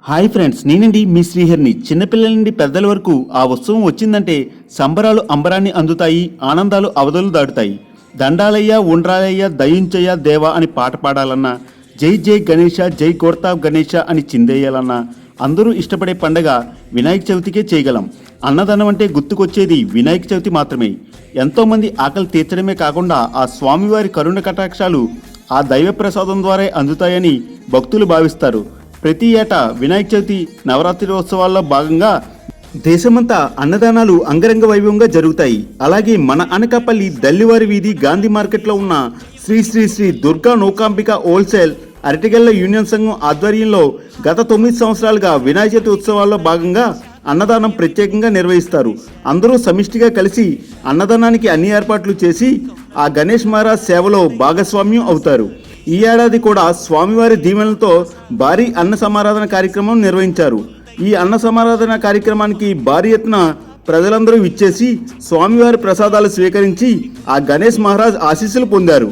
Hi friends, నేనండి మీ శ్రీహరిని. చిన్నపిల్లల నుండి పెద్దల వరకు ఆ ఉత్సవం వచ్చిందంటే సంబరాలు అంబరాన్ని అందుతాయి, ఆనందాలు అవధులు దాటుతాయి. దండాలయ్య ఉండ్రాలయ్య దయించయ్య దేవా అని పాట పాడాలన్నా, జై జై గణేష జై కోర్తాబ్ గణేష అని చిందేయాలన్నా అందరూ ఇష్టపడే పండగ వినాయక చవితికే చేయగలం. అన్నదానం అంటే గుర్తుకొచ్చేది వినాయక చవితి మాత్రమే. ఎంతోమంది ఆకలి తీర్చడమే కాకుండా ఆ స్వామివారి కరుణ కటాక్షాలు ఆ దైవ ప్రసాదం ద్వారా అందుతాయని భక్తులు భావిస్తారు. ప్రతి ఏటా వినాయక చవితి నవరాత్రోత్సవాల్లో భాగంగా దేశమంతా అన్నదానాలు అంగరంగ వైభవంగా జరుగుతాయి. అలాగే మన అనకాపల్లి దల్లివారి వీధి గాంధీ మార్కెట్లో ఉన్న శ్రీ శ్రీ శ్రీ దుర్గా నౌకాంబిక హోల్సేల్ అరటిగల్ల యూనియన్ సంఘం ఆధ్వర్యంలో గత 9 సంవత్సరాలుగా వినాయక చవితి ఉత్సవాల్లో భాగంగా అన్నదానం ప్రత్యేకంగా నిర్వహిస్తారు. అందరూ సమిష్టిగా కలిసి అన్నదానానికి అన్ని ఏర్పాట్లు చేసి ఆ గణేష్ మహారాజ్ సేవలో భాగస్వామ్యం అవుతారు. ఈ ఏడాది కూడా స్వామివారి దీవెనలతో భారీ అన్న సమారాధన కార్యక్రమం నిర్వహించారు. ఈ అన్న సమారాధన కార్యక్రమానికి భారీ ఎత్తున ప్రజలందరూ విచ్చేసి స్వామివారి ప్రసాదాలు స్వీకరించి ఆ గణేష్ మహారాజ్ ఆశీస్సులు పొందారు.